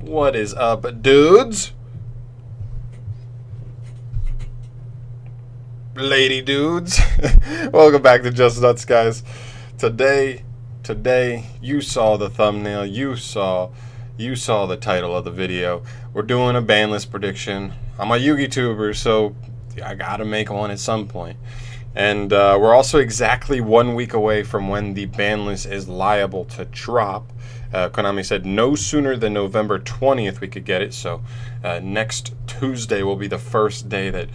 What is up, dudes? Lady dudes. Welcome back to Just Nuts, guys. Today, you saw the thumbnail, you saw the title of the video. We're doing a banlist prediction. I'm a Yugi tuber, so I gotta make one at some point. And we're also exactly 1 week away from when the banlist is liable to drop. Konami said no sooner than November 20th we could get it, so next Tuesday will be the first day that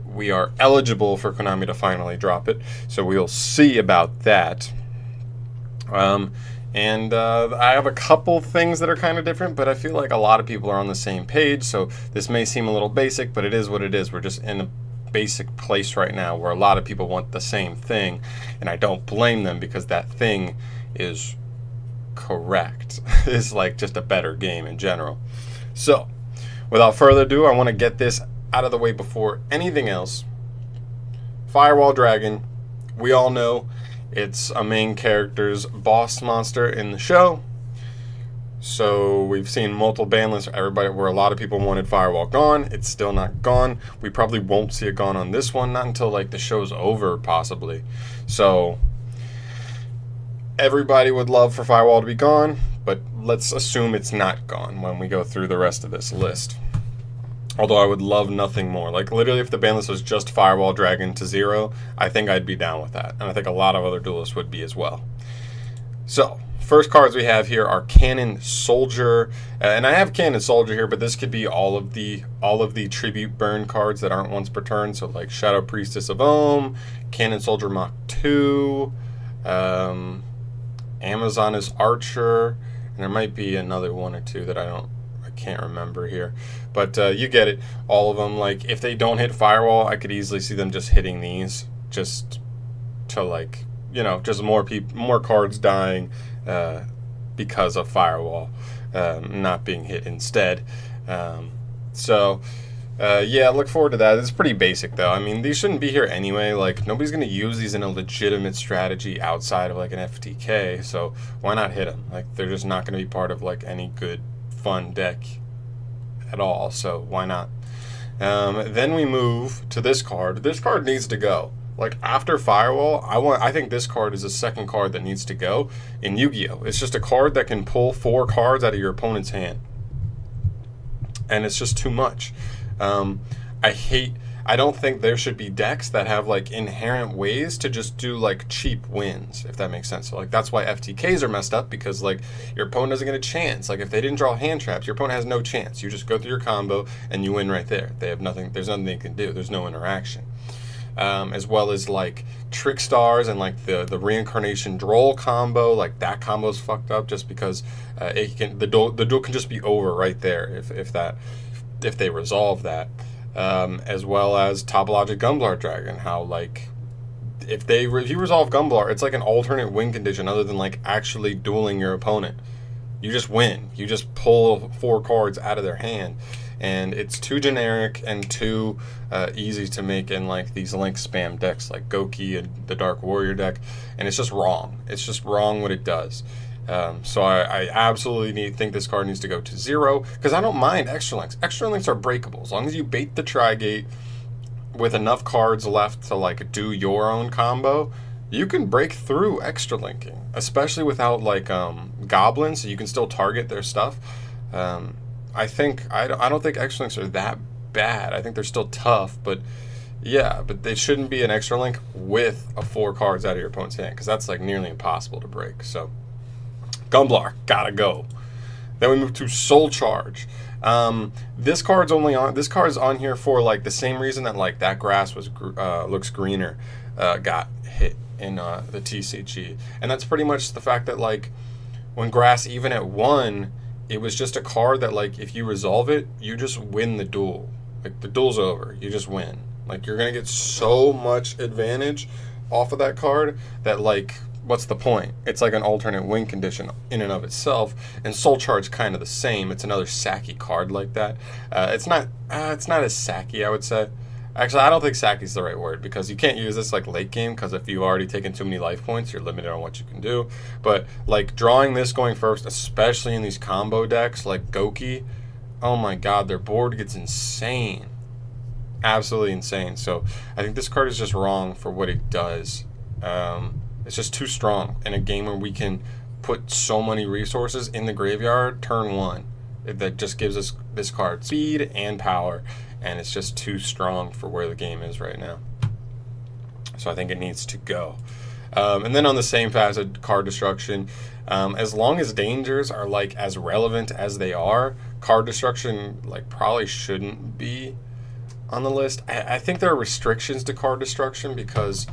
we are eligible for Konami to finally drop it, so we'll see about that. I have a couple things that are kind of different, but I feel like a lot of people are on the same page, so this may seem a little basic, but it is what it is. We're just in a basic place right now where a lot of people want the same thing, and I don't blame them because that thing is correct. It's like just a better game in general. So, without further ado, I want to get this out of the way before anything else. Firewall Dragon, we all know it's a main character's boss monster in the show. So we've seen multiple ban lists where a lot of people wanted Firewall gone. It's still not gone. We probably won't see it gone on this one, not until like the show's over possibly. So everybody would love for Firewall to be gone, but let's assume it's not gone when we go through the rest of this list. Although I would love nothing more. Like, literally, if the ban list was just Firewall Dragon to 0, I think I'd be down with that. And I think a lot of other duelists would be as well. So, first cards we have here are Cannon Soldier. And I have Cannon Soldier here, but this could be all of the tribute burn cards that aren't once per turn. So, like Shadow Priestess of Ohm, Cannon Soldier Mach 2, Amazoness Archer, and there might be another one or two that I can't remember here, but you get it. All of them, like if they don't hit Firewall, I could easily see them just hitting these, just to like, you know, just more cards dying because of Firewall not being hit instead. Yeah, look forward to that. It's pretty basic though. I mean, these shouldn't be here anyway. Like, nobody's going to use these in a legitimate strategy outside of like an FTK, so why not hit them? Like, they're just not going to be part of like any good fun deck at all, so why not? Then we move to this card. This card needs to go. Like, after Firewall, I think this card is the second card that needs to go in Yu-Gi-Oh! It's just a card that can pull 4 cards out of your opponent's hand, and it's just too much. I don't think there should be decks that have like inherent ways to just do like cheap wins, if that makes sense. So like that's why FTKs are messed up, because like your opponent doesn't get a chance. Like if they didn't draw hand traps, your opponent has no chance. You just go through your combo and you win right there. They have nothing. There's nothing they can do. There's no interaction. As well as like Trick Stars and like the Reincarnation Droll combo. Like that combo's fucked up just because the duel can just be over right there if they resolve that. As well as Topologic Gumblar Dragon, how like if you resolve Gumblar, it's like an alternate win condition other than like actually dueling your opponent. You just win. You just pull 4 cards out of their hand, and it's too generic and too easy to make in like these link spam decks like Goki and the Dark Warrior deck, and it's just wrong. It's just wrong what it does. So I absolutely think this card needs to go to 0, because I don't mind extra links. Extra links are breakable as long as you bait the Tri-Gate with enough cards left to like do your own combo. You can break through extra linking, especially without like goblins, so you can still target their stuff. I don't think extra links are that bad. I think they're still tough, but yeah, but they shouldn't be an extra link with 4 cards out of your opponent's hand, because that's like nearly impossible to break. So Gumblar, gotta go. Then we move to Soul Charge. This card's on here for like the same reason that like that grass looks greener got hit in the TCG, and that's pretty much the fact that like when grass even at 1, it was just a card that like if you resolve it, you just win the duel. Like the duel's over, you just win. Like you're gonna get so much advantage off of that card that like, what's the point? It's like an alternate win condition in and of itself, and Soul Charge kind of the same. It's another sacky card like that. It's not as sacky, I would say. Actually, I don't think Saki's the right word, because you can't use this like late game, because if you've already taken too many life points, you're limited on what you can do. But like drawing this going first, especially in these combo decks like Goki, oh my god, their board gets insane. Absolutely insane. So I think this card is just wrong for what it does. It's just too strong in a game where we can put so many resources in the graveyard turn one. That just gives us this card speed and power, and it's just too strong for where the game is right now. So I think it needs to go. And then on the same facet, card destruction. As long as dangers are like as relevant as they are, card destruction like probably shouldn't be on the list. I think there are restrictions to card destruction, because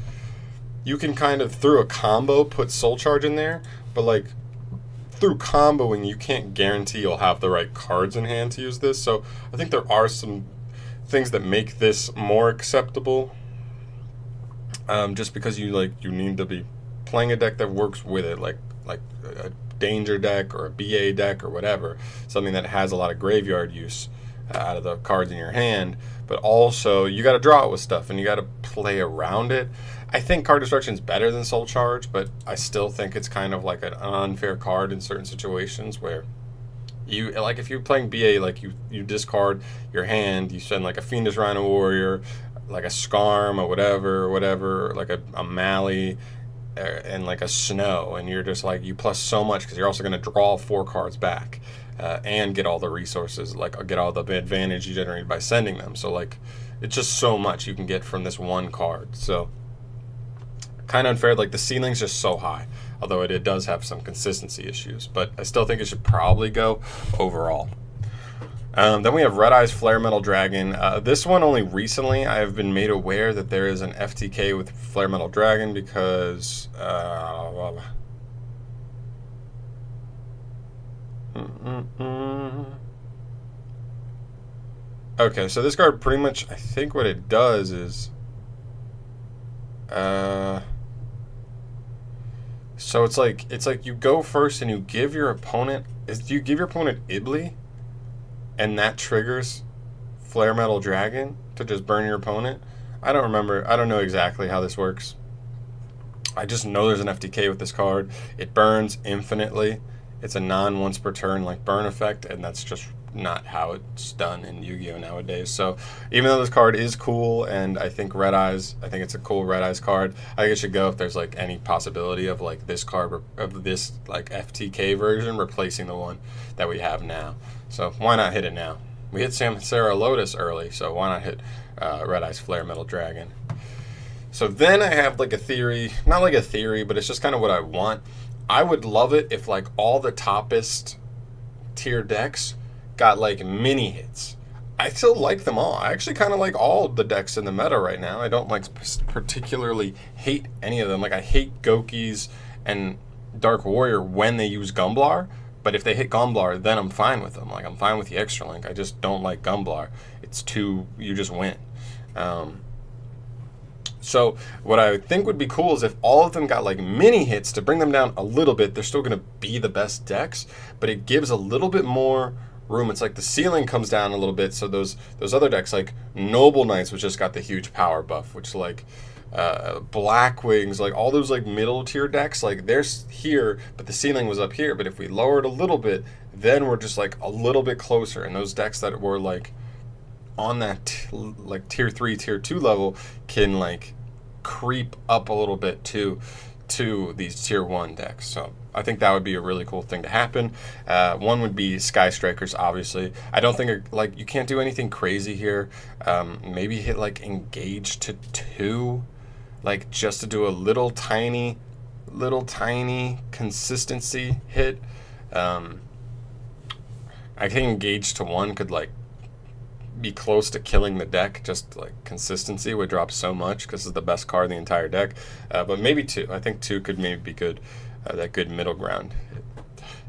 you can kind of through a combo put Soul Charge in there, but like through comboing you can't guarantee you'll have the right cards in hand to use this. So I think there are some things that make this more acceptable, just because you need to be playing a deck that works with it, like a danger deck or a BA deck or whatever, something that has a lot of graveyard use out of the cards in your hand, but also you got to draw it with stuff and you got to play around it. I think card destruction is better than Soul Charge, but I still think it's kind of like an unfair card in certain situations where you, like if you're playing BA, like you discard your hand, you send like a Fiendish Rhino Warrior, like a Skarm or whatever, like a Mally, and like a Snow, and you're just like, you plus so much because you're also going to draw 4 cards back, and get all the resources, like get all the advantage you generated by sending them. So like it's just so much you can get from this one card. So kind of unfair. Like the ceiling's just so high, although it does have some consistency issues, but I still think it should probably go overall. Then we have Red Eyes Flare Metal Dragon. This one only recently I have been made aware that there is an FTK with Flare Metal Dragon, because okay, so this card pretty much, I think what it does is so it's like you go first and you give your opponent Ibly, and that triggers Flare Metal Dragon to just burn your opponent. I don't know exactly how this works. I just know there's an FTK with this card. It burns infinitely. It's a non-once per turn like burn effect, and that's just not how it's done in Yu-Gi-Oh! Nowadays. So even though this card is cool, and I think it's a cool Red Eyes card, I think it should go if there's like any possibility of like this card, of this like FTK version replacing the one that we have now. So why not hit it now? We hit Samsara Lotus early, so why not hit Red Eyes Flare Metal Dragon? So then I have like a theory, not like a theory, but it's just kind of what I want. I would love it if like all the toppest tier decks got like mini hits. I still like them all. I actually kind of like all the decks in the meta right now. I don't like particularly hate any of them. Like I hate Goki's and Dark Warrior when they use Gumblar, but if they hit Gumblar, then I'm fine with them. Like I'm fine with the Extra Link. I just don't like Gumblar. It's too, you just win. So what I think would be cool is if all of them got like mini hits to bring them down a little bit. They're still going to be the best decks, but it gives a little bit more room. It's like the ceiling comes down a little bit, so those other decks like Noble Knights, which just got the huge power buff, which like Black Wings, like all those like middle tier decks, like they're here, but the ceiling was up here. But if we lower it a little bit, then we're just like a little bit closer, and those decks that were like on that like tier 3, tier 2 level can like creep up a little bit to these tier 1 decks. So I think that would be a really cool thing to happen. One would be Sky Strikers, obviously. I don't think like you can't do anything crazy here. Maybe hit like Engage to 2, like just to do a little tiny consistency hit. I think Engage to 1 could like be close to killing the deck. Just like consistency would drop so much because it's the best card in the entire deck. But maybe 2. I think 2 could maybe be good. That good middle ground.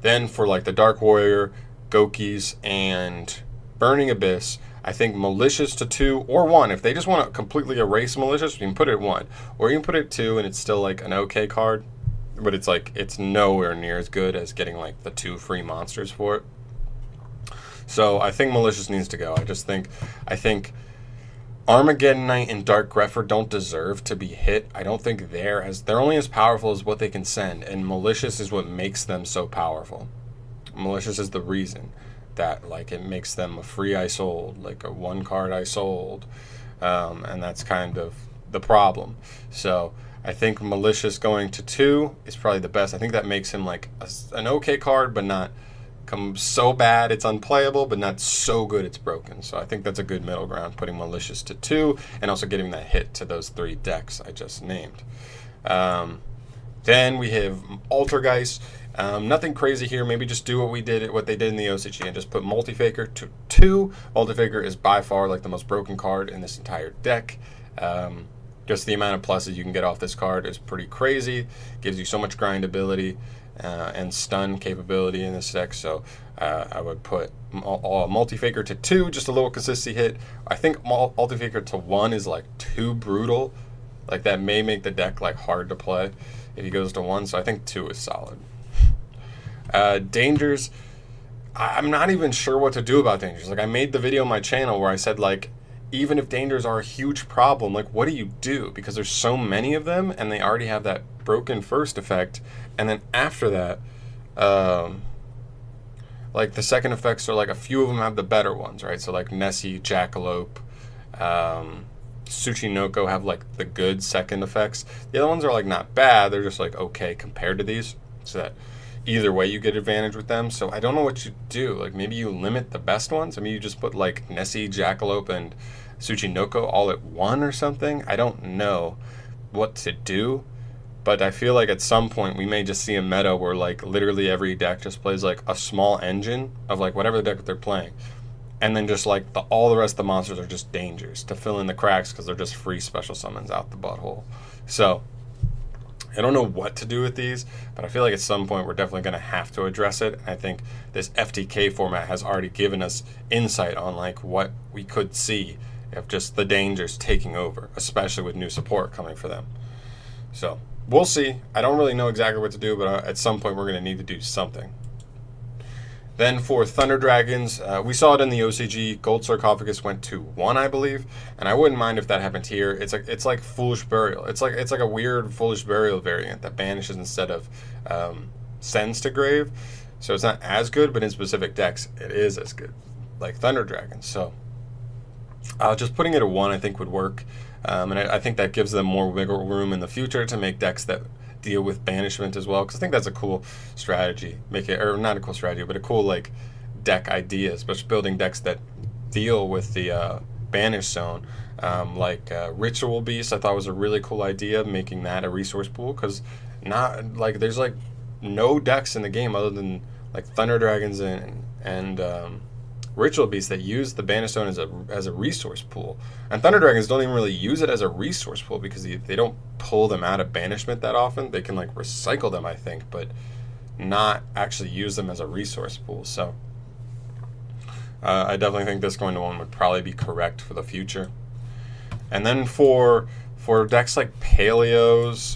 Then for like the Dark Warrior, Gokis, and Burning Abyss, I think Malicious to 2 or 1. If they just want to completely erase Malicious, you can put it at 1, or you can put it at 2, and it's still like an okay card. But it's like it's nowhere near as good as getting like the 2 free monsters for it. So I think Malicious needs to go. I think Armageddon Knight and Dark Grepher don't deserve to be hit. I don't think they're only as powerful as what they can send, and Malicious is what makes them so powerful. Malicious is the reason that like it makes them a free I sold, like a one card I sold, and that's kind of the problem. So I think Malicious going to 2 is probably the best. I think that makes him like an okay card, but not come so bad it's unplayable, but not so good it's broken. So I think that's a good middle ground, putting Malicious to 2 and also getting that hit to those 3 decks I just named. Then we have Altergeist. Nothing crazy here. Maybe just do what they did in the OCG and just put Multifaker to 2. Multifaker is by far like the most broken card in this entire deck. Just the amount of pluses you can get off this card is pretty crazy. Gives you so much grindability and stun capability in this deck. So I would put Multifaker to 2, just a little consistency hit. I think Multifaker to 1 is like too brutal. Like that may make the deck like hard to play if he goes to 1. So I think 2 is solid. Dangers, I'm not even sure what to do about dangers. Like I made the video on my channel where I said like, even if dangers are a huge problem, like what do you do? Because there's so many of them and they already have that broken first effect. And then after that, like the second effects are like a few of them have the better ones, right? So like Nessie, Jackalope, Tsuchinoko have like the good second effects. The other ones are like not bad. They're just like okay compared to these. So that either way you get advantage with them. So I don't know what you do. Like maybe you limit the best ones. I mean, you just put like Nessie, Jackalope, and Tsuchinoko all at 1 or something. I don't know what to do, but I feel like at some point we may just see a meta where like literally every deck just plays like a small engine of like whatever the deck they're playing, and then just like all the rest of the monsters are just dangers to fill in the cracks because they're just free special summons out the butthole. So I don't know what to do with these, but I feel like at some point we're definitely going to have to address it. I think this FTK format has already given us insight on like what we could see of just the dangers taking over, especially with new support coming for them. So we'll see. I don't really know exactly what to do, but at some point we're going to need to do something. Then for Thunder Dragons, we saw it in the OCG. Gold Sarcophagus went to 1, I believe, and I wouldn't mind if that happened here. It's like Foolish Burial. It's like a weird Foolish Burial variant that banishes instead of sends to grave. So it's not as good, but in specific decks it is as good, like Thunder Dragons. So just putting it at 1 I think would work, and I think that gives them more wiggle room in the future to make decks that deal with banishment as well, because I think that's a cool strategy. Or not a cool strategy, but a cool like deck idea, especially building decks that deal with the banish zone. Like Ritual Beast, I thought was a really cool idea, making that a resource pool, because not like there's like no decks in the game other than like Thunder Dragons and Ritual Beasts that use the Banish Zone as a resource pool. And Thunder Dragons don't even really use it as a resource pool because they don't pull them out of banishment that often. They can like recycle them, I think, but not actually use them as a resource pool. So I definitely think this going to 1 would probably be correct for the future. And then for decks like Palios,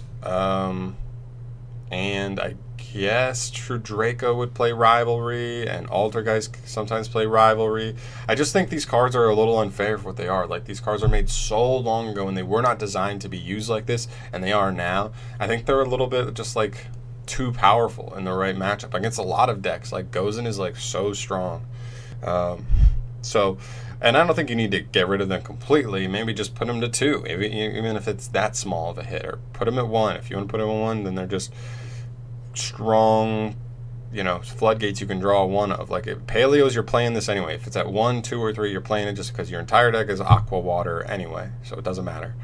and I guess True Draco would play Rivalry, and Altergeist sometimes play Rivalry. I just think these cards are a little unfair for what they are. Like, these cards are made so long ago and they were not designed to be used like this, and they are now. I think they're a little bit just like too powerful in the right matchup against a lot of decks. Like Gozen is like so strong. And I don't think you need to get rid of them completely. Maybe just put them to 2, even if it's that small of a hit, or put them at 1. If you want to put them at 1, then they're just strong, floodgates you can draw 1 of. Like Palios, you're playing this anyway. If it's at 1, 2, or 3, you're playing it just because your entire deck is Aqua Water anyway, so it doesn't matter.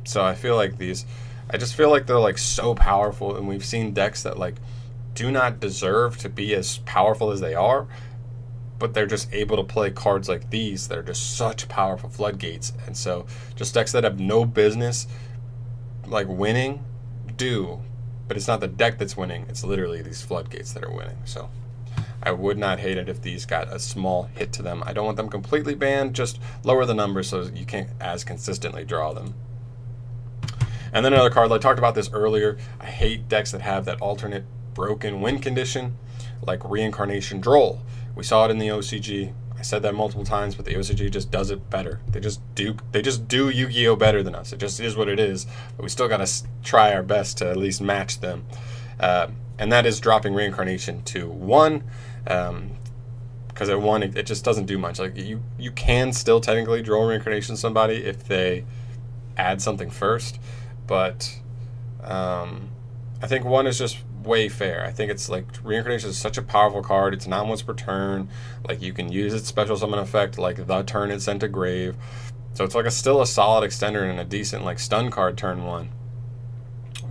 So I feel like I just feel like they're like so powerful, and we've seen decks that like do not deserve to be as powerful as they are, but they're just able to play cards like these that are just such powerful floodgates. And so just decks that have no business like winning do, but it's not the deck that's winning, it's literally these floodgates that are winning. So I would not hate it if these got a small hit to them. I don't want them completely banned, just lower the numbers so you can't as consistently draw them. And then another card, I talked about this earlier, I hate decks that have that alternate broken win condition, like Reincarnation Droll. We saw it in the OCG. I said that multiple times, but the OCG just does it better. They just do Yu-Gi-Oh better than us. It just is what it is. But we still got to try our best to at least match them. And that is dropping Reincarnation to 1. Because at 1, it just doesn't do much. Like you can still technically draw Reincarnation to somebody if they add something first. But I think 1 is just way fair. I think it's like Reincarnation is such a powerful card. It's not once per turn. Like you can use its special summon effect like the turn it's sent to grave. So it's like still a solid extender and a decent like stun card turn 1.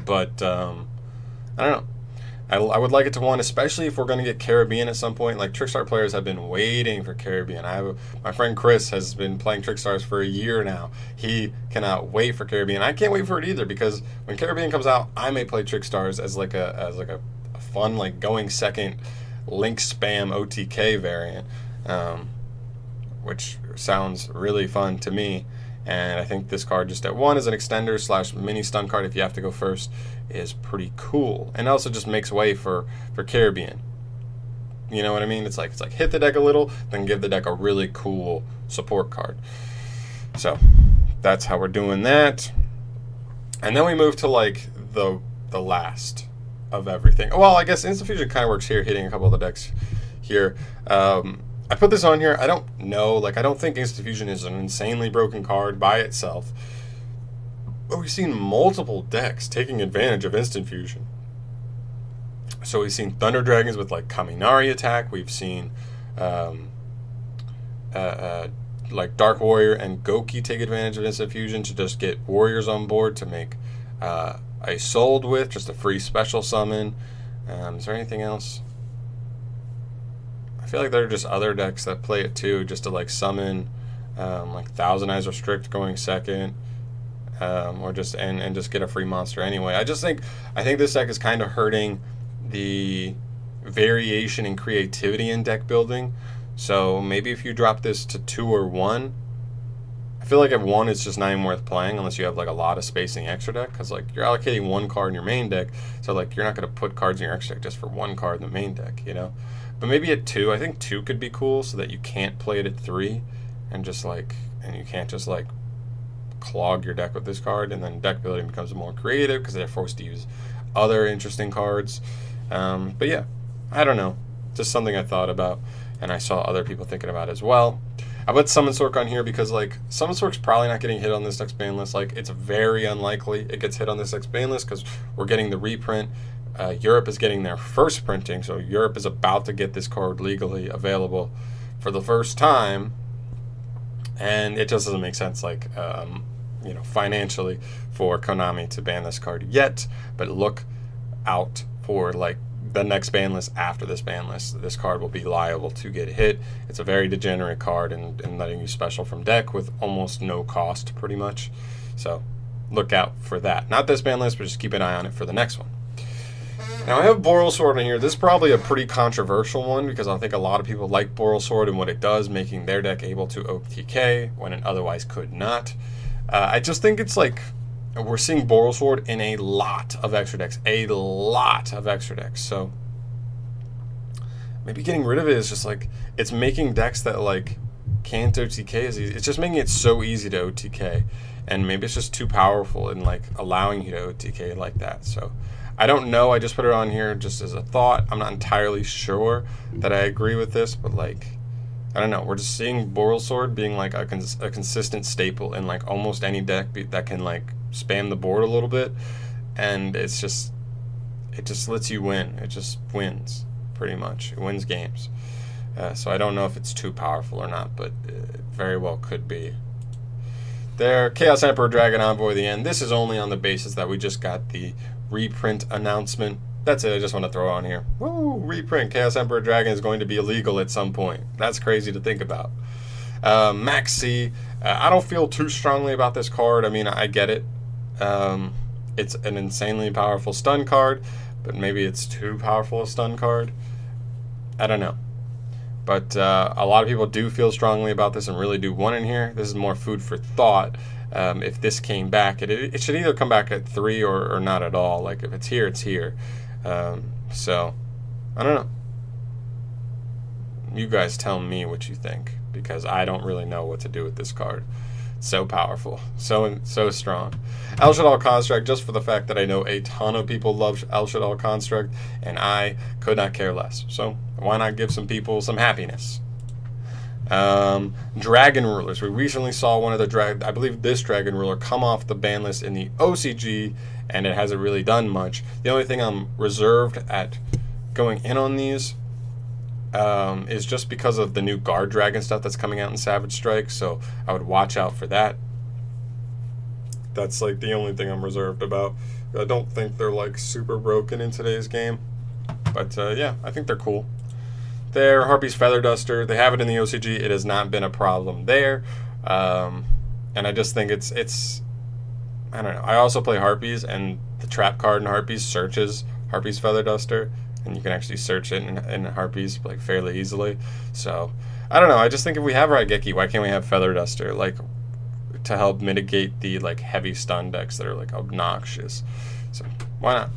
But I don't know. I would like it to 1, especially if we're going to get Caribbean at some point. Like Trickstar players have been waiting for Caribbean. My friend Chris has been playing Trickstars for a year now. He cannot wait for Caribbean. I can't wait for it either, because when Caribbean comes out, I may play Trickstars as like a fun like going second link spam OTK variant, which sounds really fun to me. And I think this card just at 1 as an extender / mini stun card if you have to go first is pretty cool. And also just makes way for Caribbean. You know what I mean? It's like hit the deck a little, then give the deck a really cool support card. So that's how we're doing that. And then we move to like the last of everything. Well, I guess Instant Fusion kind of works here, hitting a couple of the decks here. I put this on here. I don't know. Like, I don't think Instant Fusion is an insanely broken card by itself. But we've seen multiple decks taking advantage of Instant Fusion. So we've seen Thunder Dragons with, like, Kaminari attack. We've seen, like, Dark Warrior and Goki take advantage of Instant Fusion to just get Warriors on board to make a Sold with, just a free special summon. Is there anything else? I feel like there are just other decks that play it too, just to like summon like Thousand Eyes Restrict going second, or just and just get a free monster anyway. I think this deck is kind of hurting the variation in creativity in deck building. So maybe if you drop this to 2 or 1, I feel like at 1 it's just not even worth playing unless you have like a lot of space in the extra deck, because like you're allocating 1 card in your main deck, so like you're not going to put cards in your extra deck just for 1 card in the main deck, you know. But maybe at 2, I think 2 could be cool, so that you can't play it at 3, and just like, and you can't just like clog your deck with this card, and then deck building becomes more creative because they're forced to use other interesting cards. But yeah, I don't know, just something I thought about, and I saw other people thinking about as well. I put Summon Sork on here because like Summon Sork's probably not getting hit on this next ban list. Like it's very unlikely it gets hit on this next ban list because we're getting the reprint. Europe is getting their first printing, so Europe is about to get this card legally available for the first time, and it just doesn't make sense, like you know, financially for Konami to ban this card yet. But look out for like the next ban list after this ban list. This card will be liable to get hit. It's a very degenerate card and letting you special from deck with almost no cost, pretty much. So look out for that. Not this ban list, but just keep an eye on it for the next one. Now I have Borel Sword in here. This is probably a pretty controversial one because I think a lot of people like Borel Sword and what it does, making their deck able to OTK when it otherwise could not. I just think it's like, we're seeing Borel Sword in a lot of extra decks. A lot of extra decks. So maybe getting rid of it is just like, it's making decks that like can't OTK as easy. It's just making it so easy to OTK. And maybe it's just too powerful in like allowing you to OTK like that. So I don't know. I just put it on here just as a thought. I'm not entirely sure that I agree with this, but like, I don't know. We're just seeing Borel Sword being like a consistent staple in like almost any deck that can like spam the board a little bit, and it just lets you win. It just wins pretty much. It wins games. So I don't know if it's too powerful or not, but it very well could be. There, Chaos Emperor Dragon Envoy the end. This is only on the basis that we just got the reprint announcement. That's it. I just want to throw on here. Woo! Reprint. Chaos Emperor Dragon is going to be illegal at some point. That's crazy to think about. Maxie. I don't feel too strongly about this card. I mean, I get it. It's an insanely powerful stun card, but maybe it's too powerful a stun card. I don't know. But a lot of people do feel strongly about this and really do want in here. This is more food for thought. If this came back, it should either come back at 3 or not at all. Like if it's here, it's here. So I don't know. You guys tell me what you think, because I don't really know what to do with this card. So powerful, so strong. Algenol Construct, just for the fact that I know a ton of people love Algenol Construct, and I could not care less. So why not give some people some happiness? Dragon Rulers. We recently saw one of the I believe this Dragon Ruler come off the ban list in the OCG, and it hasn't really done much. The only thing I'm reserved at going in on these is just because of the new Guard Dragon stuff that's coming out in Savage Strike, so I would watch out for that. That's like the only thing I'm reserved about. I don't think they're like super broken in today's game, but yeah, I think they're cool. They're Harpies Feather Duster. They have it in the OCG. It has not been a problem there, and I just think it's I don't know. I also play Harpies, and the trap card in Harpies searches Harpies Feather Duster, and you can actually search it in Harpies like fairly easily. So I don't know. I just think if we have Raigeki, why can't we have Feather Duster, like, to help mitigate the like heavy stun decks that are like obnoxious? So why not?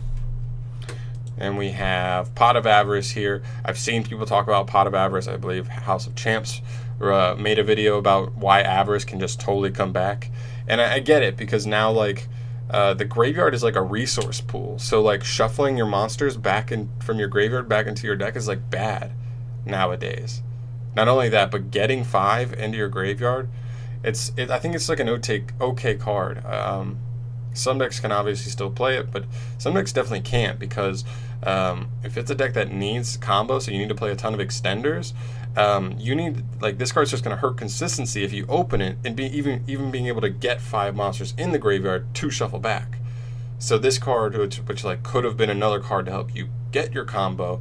And we have Pot of Avarice here. I've seen people talk about Pot of Avarice. I believe House of Champs made a video about why Avarice can just totally come back. And I get it, because now like the graveyard is like a resource pool. So like shuffling your monsters back in from your graveyard back into your deck is like bad nowadays. Not only that, but getting 5 into your graveyard, I think it's like an okay card. Some decks can obviously still play it, but some decks definitely can't, because if it's a deck that needs combo, so you need to play a ton of extenders, you need, like, this card's just going to hurt consistency if you open it and even being able to get 5 monsters in the graveyard to shuffle back. So this card, which like could have been another card to help you get your combo,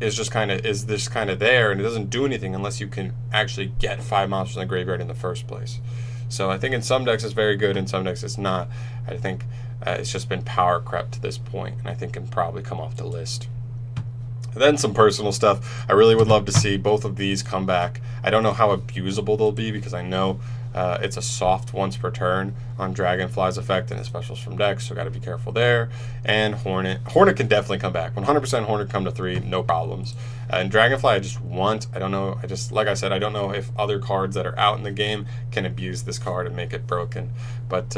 is just kind of there, and it doesn't do anything unless you can actually get 5 monsters in the graveyard in the first place. So I think in some decks it's very good, in some decks it's not. I think it's just been power crept to this point, and I think can probably come off the list. And then some personal stuff. I really would love to see both of these come back. I don't know how abusable they'll be, because I know it's a soft once per turn on Dragonfly's effect and his specials from decks, so got to be careful there. And Hornet can definitely come back. 100% Hornet come to 3, no problems. And Dragonfly, I don't know, like I said, I don't know if other cards that are out in the game can abuse this card and make it broken. But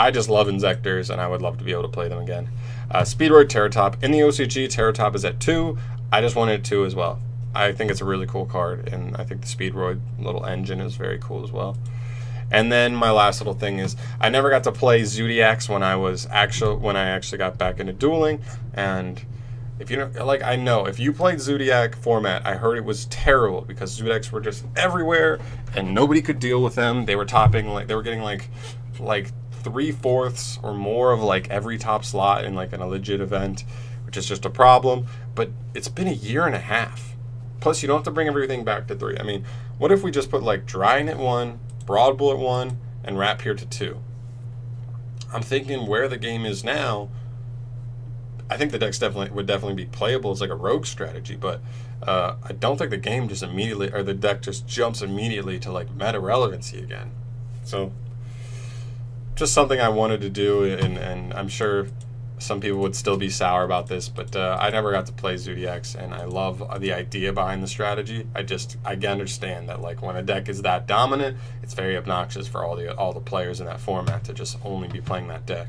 I just love Inzectors, and I would love to be able to play them again. Speedroid Terra. In the OCG, Terra is at 2. I just wanted 2 as well. I think it's a really cool card, and I think the Speedroid little engine is very cool as well. And then my last little thing is, I never got to play Zodiacs when I actually got back into dueling. And if you know, like, I know if you played Zodiac format, I heard it was terrible because Zodiacs were just everywhere and nobody could deal with them. They were topping, like, they were getting like 3/4 or more of like every top slot in like in a legit event, which is just a problem. But it's been a year and a half. Plus, you don't have to bring everything back to 3. I mean, what if we just put like Drying at 1, Broad Bull at 1, and Wrap here to 2? I'm thinking where the game is now, I think the decks would definitely be playable as like a rogue strategy, but I don't think the game just immediately, or the deck just jumps immediately to like meta relevancy again. So just something I wanted to do, and I'm sure some people would still be sour about this, but I never got to play Zodiacs, and I love the idea behind the strategy. I understand that like when a deck is that dominant, it's very obnoxious for all the players in that format to just only be playing that deck.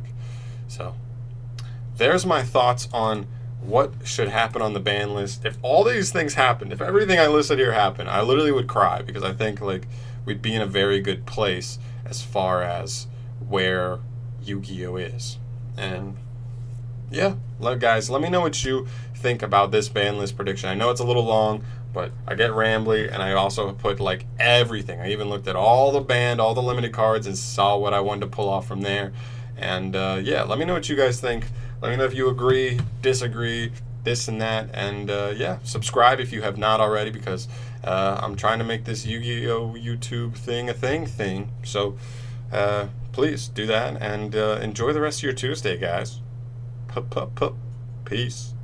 So there's my thoughts on what should happen on the ban list. If all these things happened, if everything I listed here happened, I literally would cry, because I think like we'd be in a very good place as far as where Yu-Gi-Oh is. And yeah, guys, let me know what you think about this ban list prediction. I know it's a little long, but I get rambly, and I also put like everything. I even looked at all the limited cards, and saw what I wanted to pull off from there. And yeah, let me know what you guys think. Let me know if you agree, disagree, this and that. And yeah, subscribe if you have not already, because I'm trying to make this Yu-Gi-Oh YouTube thing a thing. So please do that, and enjoy the rest of your Tuesday, guys. Peace.